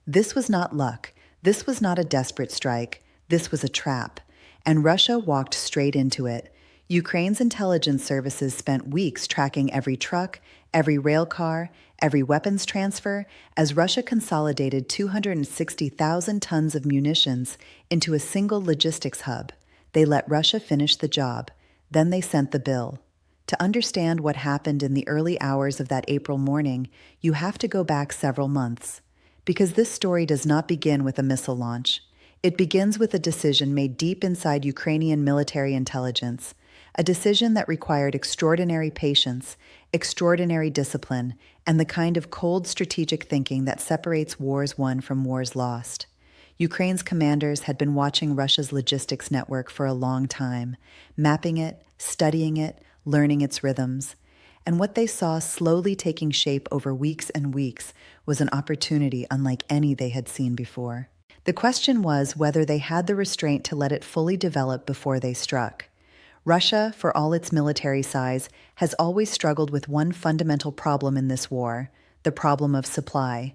This was not luck. This was not a desperate strike. This was a trap. And Russia walked straight into it. Ukraine's intelligence services spent weeks tracking every truck, every rail car, every weapons transfer, as Russia consolidated 260,000 tons of munitions into a single logistics hub. They let Russia finish the job. Then they sent the bill. To understand what happened in the early hours of that April morning, you have to go back several months. Because this story does not begin with a missile launch. It begins with a decision made deep inside Ukrainian military intelligence, a decision that required extraordinary patience, extraordinary discipline, and the kind of cold strategic thinking that separates wars won from wars lost. Ukraine's commanders had been watching Russia's logistics network for a long time, mapping it, studying it, learning its rhythms. And what they saw slowly taking shape over weeks and weeks was an opportunity unlike any they had seen before. The question was whether they had the restraint to let it fully develop before they struck. Russia, for all its military size, has always struggled with one fundamental problem in this war, the problem of supply.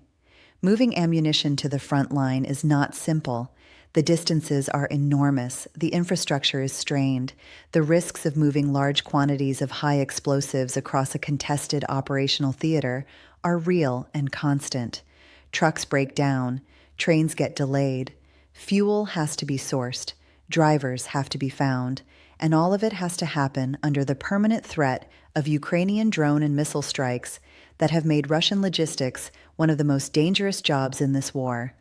Moving ammunition to the front line is not simple. The distances are enormous, the infrastructure is strained, the risks of moving large quantities of high explosives across a contested operational theater are real and constant. Trucks break down, trains get delayed, fuel has to be sourced, drivers have to be found, and all of it has to happen under the permanent threat of Ukrainian drone and missile strikes that have made Russian logistics one of the most dangerous jobs in this war.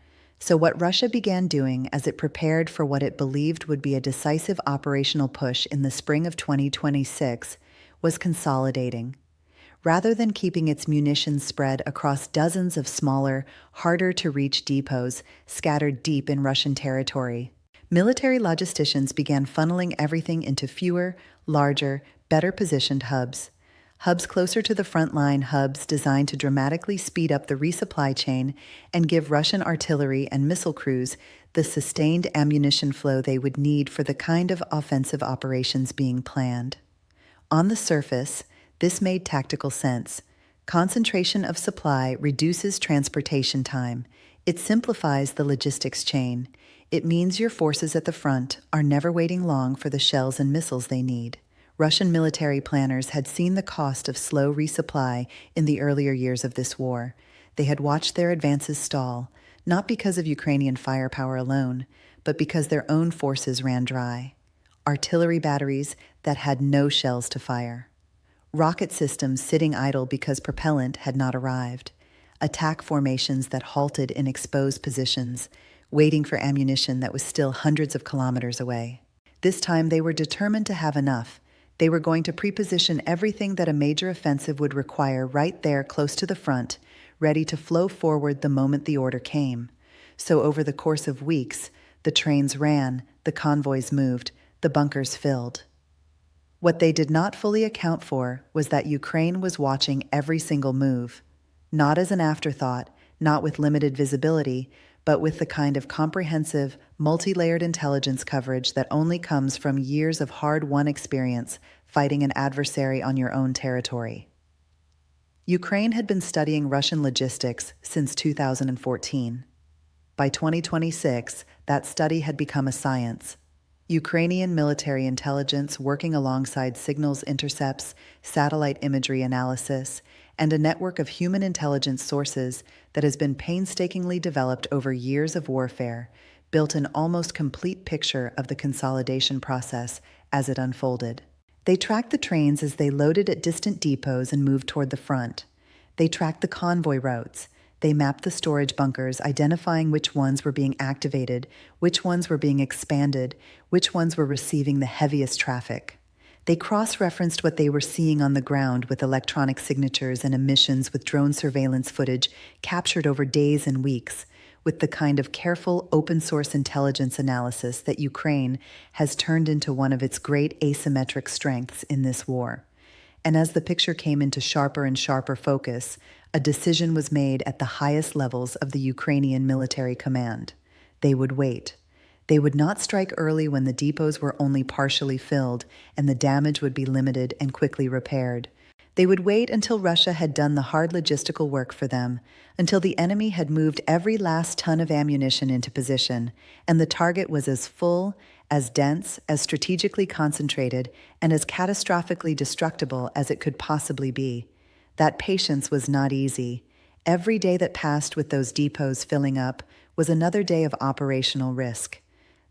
So what Russia began doing as it prepared for what it believed would be a decisive operational push in the spring of 2026 was consolidating. Rather than keeping its munitions spread across dozens of smaller, harder-to-reach depots scattered deep in Russian territory, military logisticians began funneling everything into fewer, larger, better-positioned hubs. Hubs closer to the front line, hubs designed to dramatically speed up the resupply chain and give Russian artillery and missile crews the sustained ammunition flow they would need for the kind of offensive operations being planned. On the surface, this made tactical sense. Concentration of supply reduces transportation time. It simplifies the logistics chain. It means your forces at the front are never waiting long for the shells and missiles they need. Russian military planners had seen the cost of slow resupply in the earlier years of this war. They had watched their advances stall, not because of Ukrainian firepower alone, but because their own forces ran dry. Artillery batteries that had no shells to fire. Rocket systems sitting idle because propellant had not arrived. Attack formations that halted in exposed positions, waiting for ammunition that was still hundreds of kilometers away. This time they were determined to have enough. They were going to preposition everything that a major offensive would require right there close to the front, ready to flow forward the moment the order came. So over the course of weeks, the trains ran, the convoys moved, the bunkers filled. What they did not fully account for was that Ukraine was watching every single move, not as an afterthought, not with limited visibility, but with the kind of comprehensive, multi-layered intelligence coverage that only comes from years of hard-won experience fighting an adversary on your own territory. Ukraine had been studying Russian logistics since 2014. By 2026, that study had become a science. Ukrainian military intelligence working alongside signals intercepts, satellite imagery analysis, and a network of human intelligence sources that has been painstakingly developed over years of warfare, built an almost complete picture of the consolidation process as it unfolded. They tracked the trains as they loaded at distant depots and moved toward the front. They tracked the convoy routes. They mapped the storage bunkers, identifying which ones were being activated, which ones were being expanded, which ones were receiving the heaviest traffic. They cross-referenced what they were seeing on the ground with electronic signatures and emissions with drone surveillance footage captured over days and weeks, with the kind of careful open-source intelligence analysis that Ukraine has turned into one of its great asymmetric strengths in this war. And as the picture came into sharper and sharper focus, a decision was made at the highest levels of the Ukrainian military command. They would wait. They would not strike early when the depots were only partially filled and the damage would be limited and quickly repaired. They would wait until Russia had done the hard logistical work for them, until the enemy had moved every last ton of ammunition into position, and the target was as full, as dense, as strategically concentrated, and as catastrophically destructible as it could possibly be. That patience was not easy. Every day that passed with those depots filling up was another day of operational risk.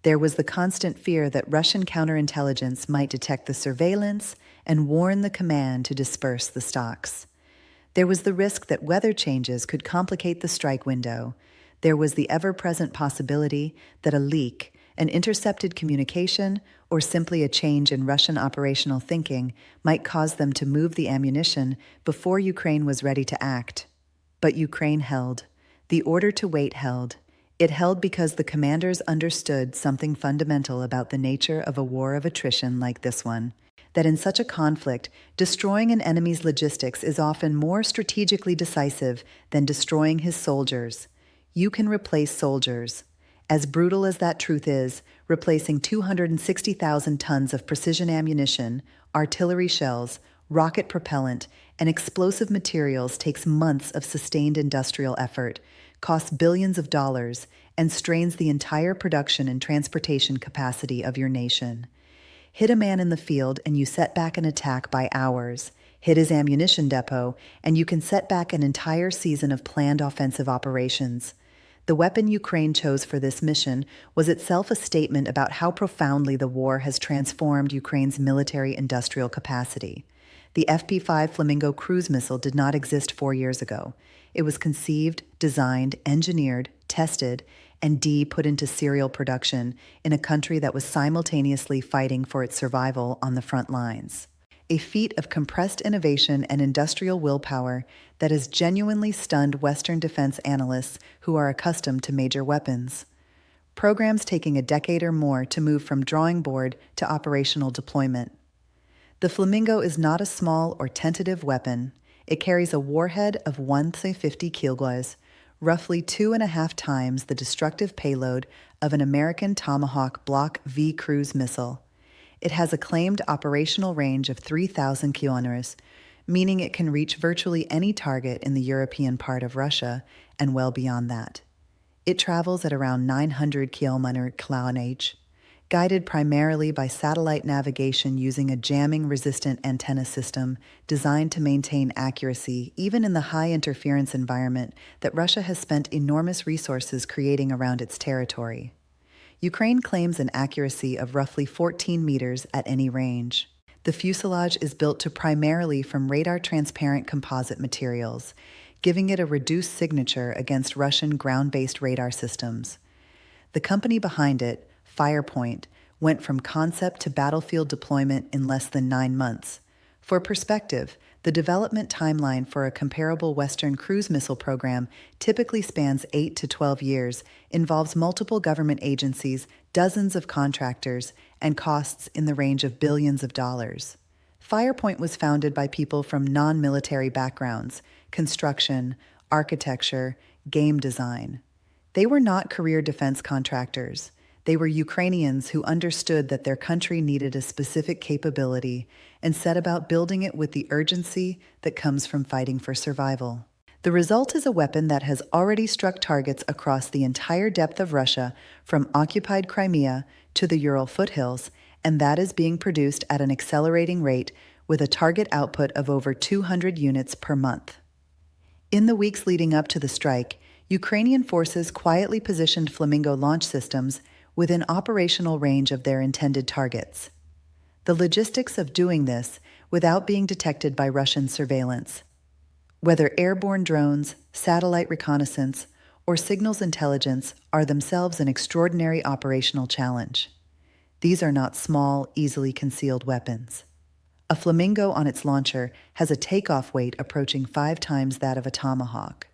There was the constant fear that Russian counterintelligence might detect the surveillance and warn the command to disperse the stocks. There was the risk that weather changes could complicate the strike window. There was the ever-present possibility that a leak, an intercepted communication, or simply a change in Russian operational thinking might cause them to move the ammunition before Ukraine was ready to act. But Ukraine held. The order to wait held. It held because the commanders understood something fundamental about the nature of a war of attrition like this one, that in such a conflict, destroying an enemy's logistics is often more strategically decisive than destroying his soldiers. You can replace soldiers. As brutal as that truth is, replacing 260,000 tons of precision ammunition, artillery shells, rocket propellant, and explosive materials takes months of sustained industrial effort, costs billions of dollars, and strains the entire production and transportation capacity of your nation. Hit a man in the field and you set back an attack by hours. Hit his ammunition depot and you can set back an entire season of planned offensive operations. The weapon Ukraine chose for this mission was itself a statement about how profoundly the war has transformed Ukraine's military-industrial capacity. The FP-5 Flamingo cruise missile did not exist 4 years ago. It was conceived, designed, engineered, tested, and put into serial production in a country that was simultaneously fighting for its survival on the front lines. A feat of compressed innovation and industrial willpower that has genuinely stunned Western defense analysts who are accustomed to major weapons. Programs taking a decade or more to move from drawing board to operational deployment. The Flamingo is not a small or tentative weapon. It carries a warhead of 150 kilograms, roughly 2.5 times the destructive payload of an American Tomahawk Block V cruise missile. It has a claimed operational range of 3,000 kilometers, meaning it can reach virtually any target in the European part of Russia and well beyond that. It travels at around 900 km/h, guided primarily by satellite navigation using a jamming-resistant antenna system designed to maintain accuracy even in the high-interference environment that Russia has spent enormous resources creating around its territory. Ukraine claims an accuracy of roughly 14 meters at any range. The fuselage is built to primarily from radar-transparent composite materials, giving it a reduced signature against Russian ground-based radar systems. The company behind it, Firepoint, went from concept to battlefield deployment in less than 9 months. For perspective, the development timeline for a comparable Western cruise missile program typically spans 8 to 12 years, involves multiple government agencies, dozens of contractors, and costs in the range of billions of dollars. Firepoint was founded by people from non-military backgrounds, construction, architecture, game design. They were not career defense contractors. They were Ukrainians who understood that their country needed a specific capability and set about building it with the urgency that comes from fighting for survival. The result is a weapon that has already struck targets across the entire depth of Russia, from occupied Crimea to the Ural foothills, and that is being produced at an accelerating rate with a target output of over 200 units per month. In the weeks leading up to the strike, Ukrainian forces quietly positioned Flamingo launch systems within operational range of their intended targets. The logistics of doing this without being detected by Russian surveillance, whether airborne drones, satellite reconnaissance, or signals intelligence, are themselves an extraordinary operational challenge. These are not small, easily concealed weapons. A Flamingo on its launcher has a takeoff weight approaching 5 times that of a Tomahawk.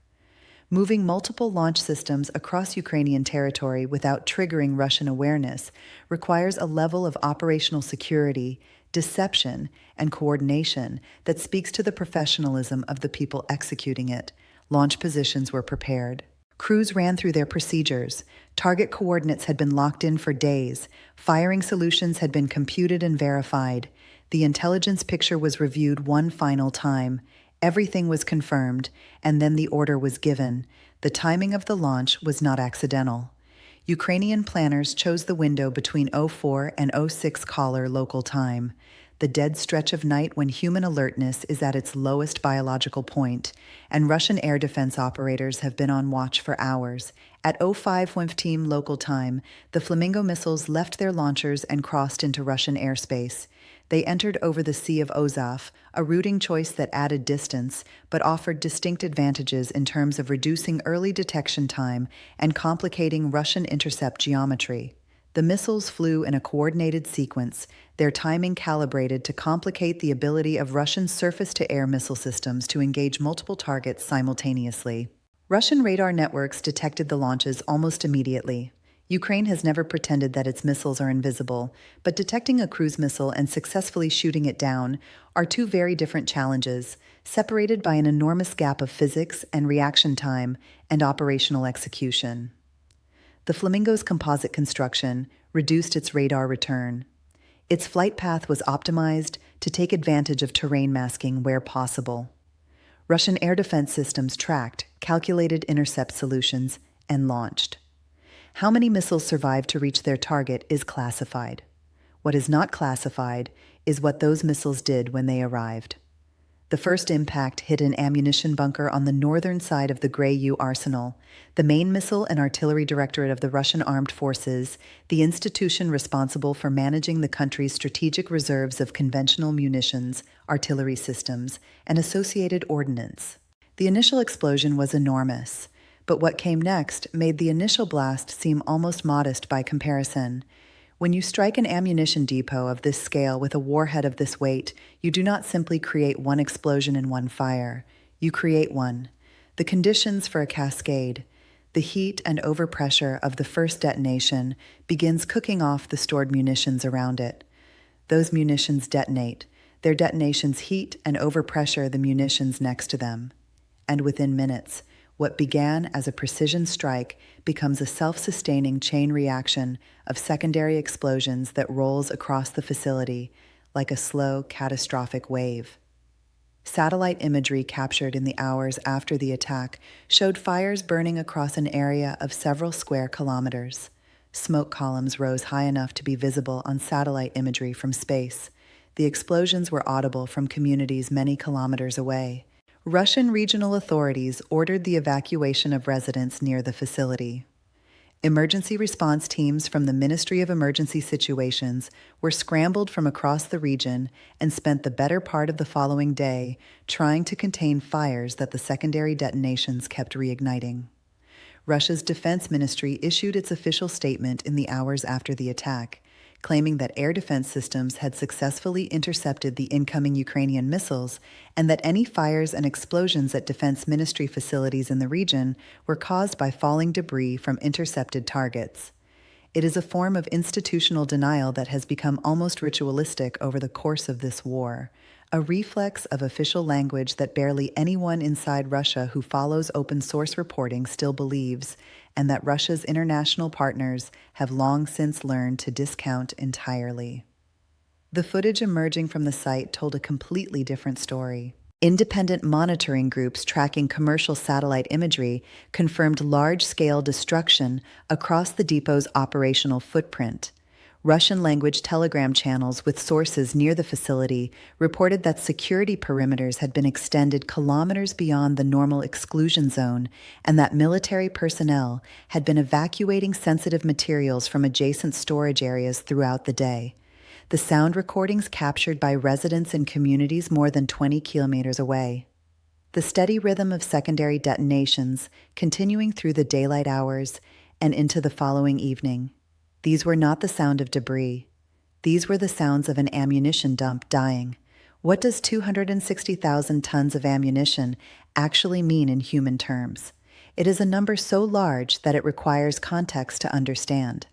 Moving multiple launch systems across Ukrainian territory without triggering Russian awareness requires a level of operational security, deception, and coordination that speaks to the professionalism of the people executing it. Launch positions were prepared. Crews ran through their procedures. Target coordinates had been locked in for days. Firing solutions had been computed and verified. The intelligence picture was reviewed one final time. Everything was confirmed, and then the order was given. The timing of the launch was not accidental. Ukrainian planners chose the window between 04 and 06 caller local time, the dead stretch of night when human alertness is at its lowest biological point, and Russian air defense operators have been on watch for hours. At 05 WIMF local time, the Flamingo missiles left their launchers and crossed into Russian airspace. They entered over the Sea of Azov, a routing choice that added distance, but offered distinct advantages in terms of reducing early detection time and complicating Russian intercept geometry. The missiles flew in a coordinated sequence, their timing calibrated to complicate the ability of Russian surface-to-air missile systems to engage multiple targets simultaneously. Russian radar networks detected the launches almost immediately. Ukraine has never pretended that its missiles are invisible, but detecting a cruise missile and successfully shooting it down are two very different challenges, separated by an enormous gap of physics and reaction time and operational execution. The Flamingo's composite construction reduced its radar return. Its flight path was optimized to take advantage of terrain masking where possible. Russian air defense systems tracked, calculated intercept solutions, and launched. How many missiles survived to reach their target is classified. What is not classified is what those missiles did when they arrived. The first impact hit an ammunition bunker on the northern side of the Grey U arsenal, the main missile and artillery directorate of the Russian Armed Forces, the institution responsible for managing the country's strategic reserves of conventional munitions, artillery systems, and associated ordnance. The initial explosion was enormous, but what came next made the initial blast seem almost modest by comparison. When you strike an ammunition depot of this scale with a warhead of this weight, you do not simply create one explosion in one fire. You create one. The conditions for a cascade, the heat and overpressure of the first detonation begins cooking off the stored munitions around it. Those munitions detonate. Their detonations heat and overpressure the munitions next to them. And within minutes, what began as a precision strike becomes a self-sustaining chain reaction of secondary explosions that rolls across the facility like a slow, catastrophic wave. Satellite imagery captured in the hours after the attack showed fires burning across an area of several square kilometers. Smoke columns rose high enough to be visible on satellite imagery from space. The explosions were audible from communities many kilometers away. Russian regional authorities ordered the evacuation of residents near the facility. Emergency response teams from the Ministry of Emergency Situations were scrambled from across the region and spent the better part of the following day trying to contain fires that the secondary detonations kept reigniting. Russia's defense ministry issued its official statement in the hours after the attack, claiming that air defense systems had successfully intercepted the incoming Ukrainian missiles and that any fires and explosions at defense ministry facilities in the region were caused by falling debris from intercepted targets. It is a form of institutional denial that has become almost ritualistic over the course of this war, a reflex of official language that barely anyone inside Russia who follows open source reporting still believes, and that Russia's international partners have long since learned to discount entirely. The footage emerging from the site told a completely different story. Independent monitoring groups tracking commercial satellite imagery confirmed large-scale destruction across the depot's operational footprint. Russian-language telegram channels with sources near the facility reported that security perimeters had been extended kilometers beyond the normal exclusion zone and that military personnel had been evacuating sensitive materials from adjacent storage areas throughout the day. The sound recordings captured by residents in communities more than 20 kilometers away. The steady rhythm of secondary detonations continuing through the daylight hours and into the following evening. These were not the sound of debris. These were the sounds of an ammunition dump dying. What does 260,000 tons of ammunition actually mean in human terms? It is a number so large that it requires context to understand.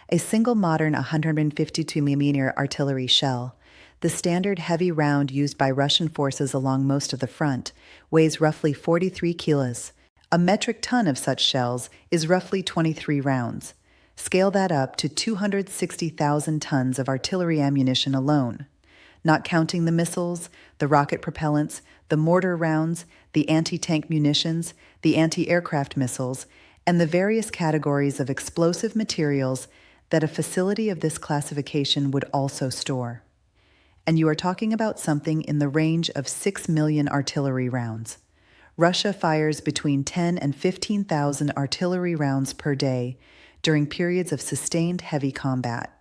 A single modern 152mm artillery shell, the standard heavy round used by Russian forces along most of the front, weighs roughly 43 kilos. A metric ton of such shells is roughly 23 rounds. Scale that up to 260,000 tons of artillery ammunition alone. not counting the missiles, the rocket propellants, the mortar rounds, the anti-tank munitions, the anti-aircraft missiles, and the various categories of explosive materials that a facility of this classification would also store. And you are talking about something in the range of 6 million artillery rounds. Russia fires between 10 and 15,000 artillery rounds per day during periods of sustained heavy combat.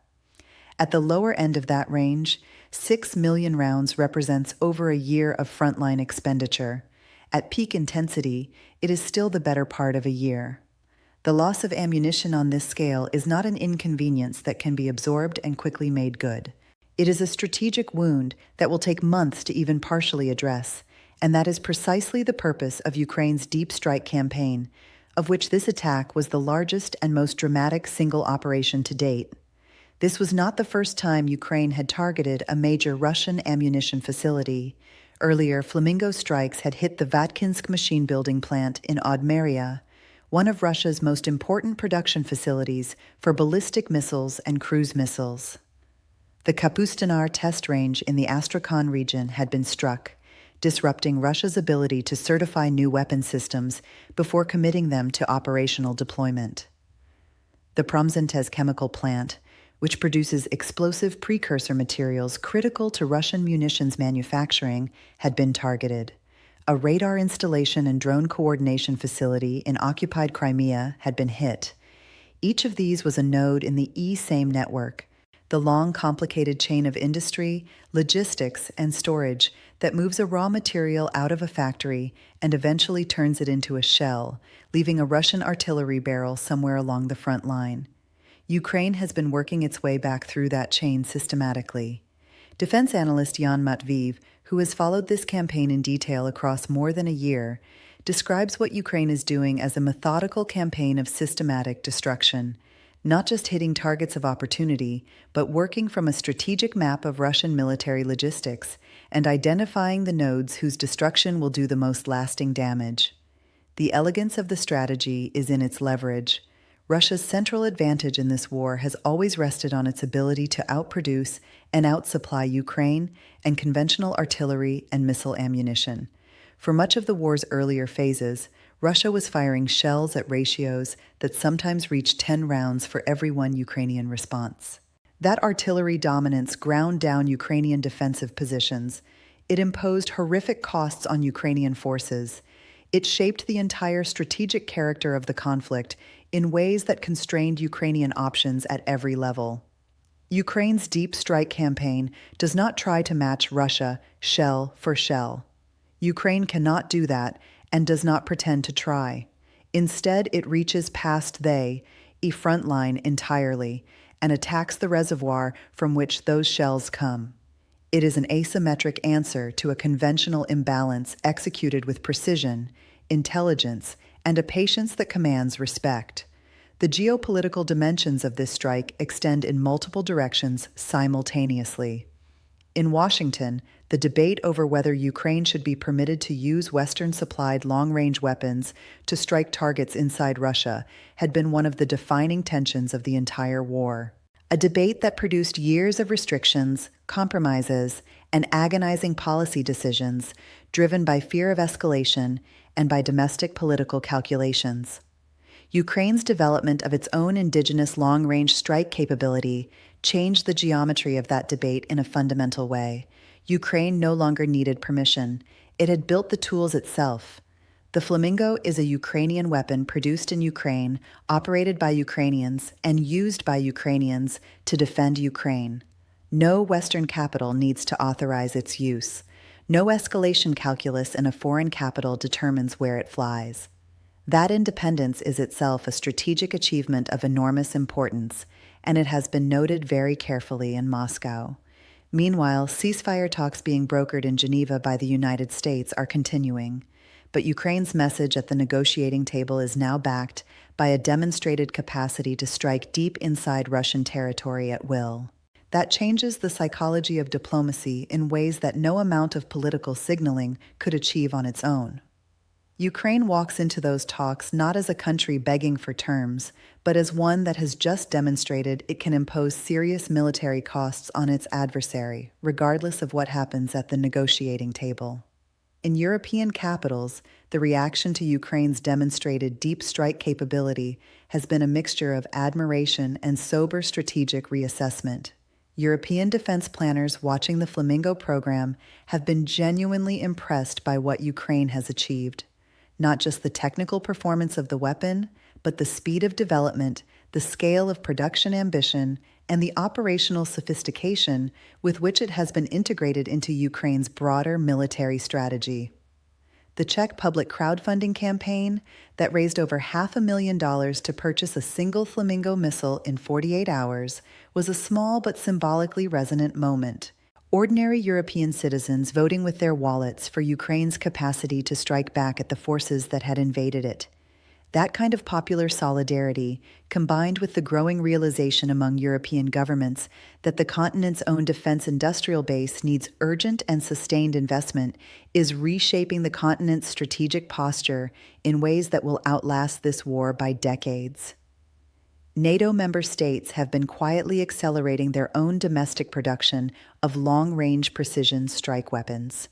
At the lower end of that range, 6 million rounds represents over a year of frontline expenditure. At peak intensity, it is still the better part of a year. The loss of ammunition on this scale is not an inconvenience that can be absorbed and quickly made good. It is a strategic wound that will take months to even partially address, and that is precisely the purpose of Ukraine's deep strike campaign, of which this attack was the largest and most dramatic single operation to date. This was not the first time Ukraine had targeted a major Russian ammunition facility. Earlier, Flamingo strikes had hit the Vatkinsk machine building plant in Odmeria, one of Russia's most important production facilities for ballistic missiles and cruise missiles. The Kapustanar test range in the Astrakhan region had been struck, disrupting Russia's ability to certify new weapon systems before committing them to operational deployment. The Promzentez chemical plant, which produces explosive precursor materials critical to Russian munitions manufacturing, had been targeted. A radar installation and drone coordination facility in occupied Crimea had been hit. Each of these was a node in the E-SAME network, the long, complicated chain of industry, logistics, and storage that moves a raw material out of a factory and eventually turns it into a shell, leaving a Russian artillery barrel somewhere along the front line. Ukraine has been working its way back through that chain systematically. Defense analyst Jan Matveev, who has followed this campaign in detail across more than a year, describes what Ukraine is doing as a methodical campaign of systematic destruction, not just hitting targets of opportunity, but working from a strategic map of Russian military logistics and identifying the nodes whose destruction will do the most lasting damage. The elegance of the strategy is in its leverage. Russia's central advantage in this war has always rested on its ability to outproduce and outsupply Ukraine and conventional artillery and missile ammunition. For much of the war's earlier phases, Russia was firing shells at ratios that sometimes reached 10 rounds for every one Ukrainian response. That artillery dominance ground down Ukrainian defensive positions. It imposed horrific costs on Ukrainian forces. It shaped the entire strategic character of the conflict in ways that constrained Ukrainian options at every level. Ukraine's deep strike campaign does not try to match Russia shell for shell. Ukraine cannot do that and does not pretend to try. Instead, it reaches past a front line entirely and attacks the reservoir from which those shells come. It is an asymmetric answer to a conventional imbalance executed with precision, intelligence, and a patience that commands respect. The geopolitical dimensions of this strike extend in multiple directions simultaneously. In Washington, the debate over whether Ukraine should be permitted to use Western-supplied long-range weapons to strike targets inside Russia had been one of the defining tensions of the entire war. A debate that produced years of restrictions, compromises, and agonizing policy decisions driven by fear of escalation and by domestic political calculations. Ukraine's development of its own indigenous long-range strike capability changed the geometry of that debate in a fundamental way. Ukraine no longer needed permission. It had built the tools itself. The Flamingo is a Ukrainian weapon produced in Ukraine, operated by Ukrainians, and used by Ukrainians to defend Ukraine. No Western capital needs to authorize its use. No escalation calculus in a foreign capital determines where it flies. That independence is itself a strategic achievement of enormous importance, and it has been noted very carefully in Moscow. Meanwhile, ceasefire talks being brokered in Geneva by the United States are continuing, but Ukraine's message at the negotiating table is now backed by a demonstrated capacity to strike deep inside Russian territory at will. That changes the psychology of diplomacy in ways that no amount of political signaling could achieve on its own. Ukraine walks into those talks not as a country begging for terms, but as one that has just demonstrated it can impose serious military costs on its adversary, regardless of what happens at the negotiating table. In European capitals, the reaction to Ukraine's demonstrated deep strike capability has been a mixture of admiration and sober strategic reassessment. European defense planners watching the Flamingo program have been genuinely impressed by what Ukraine has achieved. Not just the technical performance of the weapon, but the speed of development, the scale of production ambition, and the operational sophistication with which it has been integrated into Ukraine's broader military strategy. The Czech public crowdfunding campaign that raised over $500,000 to purchase a single Flamingo missile in 48 hours was a small but symbolically resonant moment. Ordinary European citizens voting with their wallets for Ukraine's capacity to strike back at the forces that had invaded it. That kind of popular solidarity, combined with the growing realization among European governments that the continent's own defense industrial base needs urgent and sustained investment, is reshaping the continent's strategic posture in ways that will outlast this war by decades. NATO member states have been quietly accelerating their own domestic production of long-range precision strike weapons,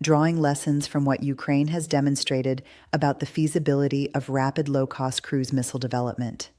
drawing lessons from what Ukraine has demonstrated about the feasibility of rapid low-cost cruise missile development.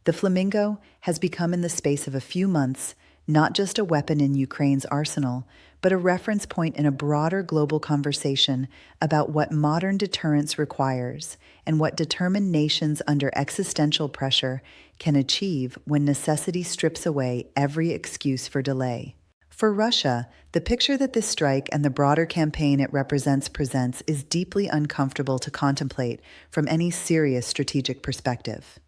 The Flamingo has become, in the space of a few months, not just a weapon in Ukraine's arsenal, but a reference point in a broader global conversation about what modern deterrence requires and what determined nations under existential pressure can achieve when necessity strips away every excuse for delay. For Russia, the picture that this strike and the broader campaign it represents presents is deeply uncomfortable to contemplate from any serious strategic perspective.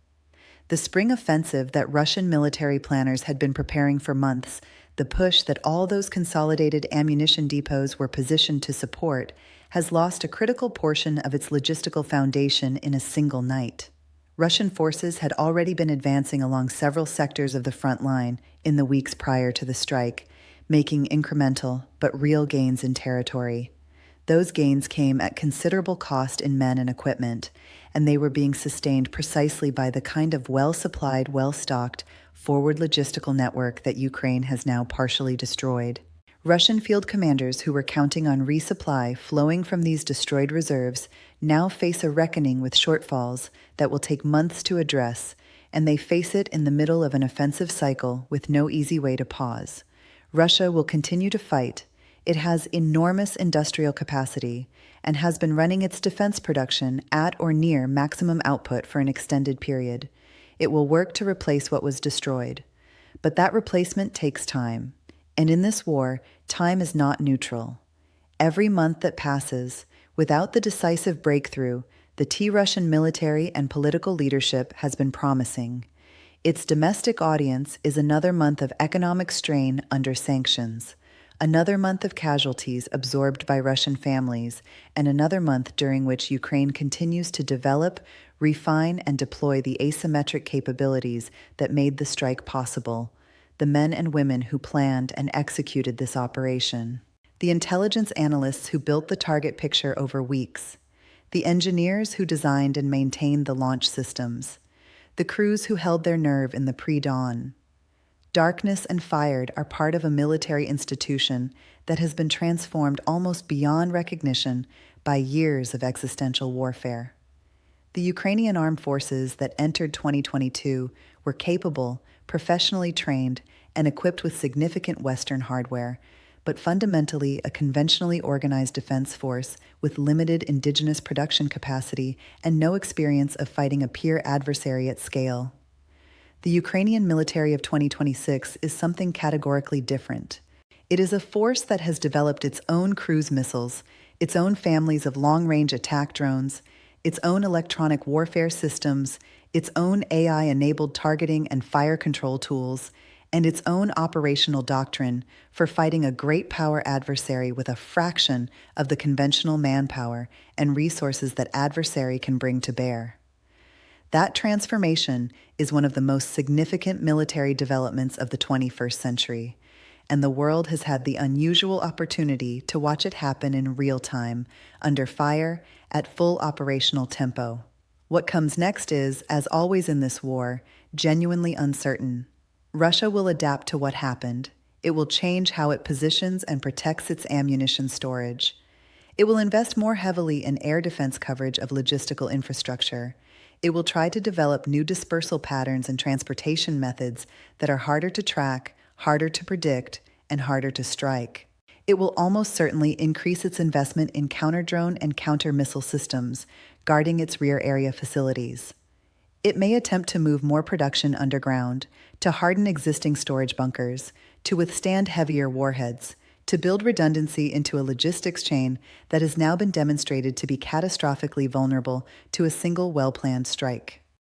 The spring offensive that Russian military planners had been preparing for months, the push that all those consolidated ammunition depots were positioned to support, has lost a critical portion of its logistical foundation in a single night. Russian forces had already been advancing along several sectors of the front line in the weeks prior to the strike, making incremental but real gains in territory. Those gains came at considerable cost in men and equipment, and they were being sustained precisely by the kind of well-supplied, well-stocked, forward logistical network that Ukraine has now partially destroyed. Russian field commanders who were counting on resupply flowing from these destroyed reserves now face a reckoning with shortfalls that will take months to address, and they face it in the middle of an offensive cycle with no easy way to pause. Russia will continue to fight. It has enormous industrial capacity and has been running its defense production at or near maximum output for an extended period. It will work to replace what was destroyed. But that replacement takes time. And in this war, time is not neutral. Every month that passes, without the decisive breakthrough, the Russian military and political leadership has been promising. Its domestic audience is another month of economic strain under sanctions, another month of casualties absorbed by Russian families, and another month during which Ukraine continues to develop, refine, and deploy the asymmetric capabilities that made the strike possible, the men and women who planned and executed this operation, the intelligence analysts who built the target picture over weeks, the engineers who designed and maintained the launch systems, the crews who held their nerve in the pre-dawn. Darkness and Fired are part of a military institution that has been transformed almost beyond recognition by years of existential warfare. The Ukrainian armed forces that entered 2022 were capable, professionally trained, and equipped with significant Western hardware, but fundamentally a conventionally organized defense force with limited indigenous production capacity and no experience of fighting a peer adversary at scale. The Ukrainian military of 2026 is something categorically different. It is a force that has developed its own cruise missiles, its own families of long-range attack drones, its own electronic warfare systems, its own AI-enabled targeting and fire control tools, and its own operational doctrine for fighting a great power adversary with a fraction of the conventional manpower and resources that adversary can bring to bear. That transformation is one of the most significant military developments of the 21st century, and the world has had the unusual opportunity to watch it happen in real time, under fire, at full operational tempo. What comes next is, as always in this war, genuinely uncertain. Russia will adapt to what happened. It will change how it positions and protects its ammunition storage. It will invest more heavily in air defense coverage of logistical infrastructure. It will try to develop new dispersal patterns and transportation methods that are harder to track, harder to predict, and harder to strike. It will almost certainly increase its investment in counter-drone and counter-missile systems, guarding its rear area facilities. It may attempt to move more production underground, to harden existing storage bunkers, to withstand heavier warheads, to build redundancy into a logistics chain that has now been demonstrated to be catastrophically vulnerable to a single well-planned strike.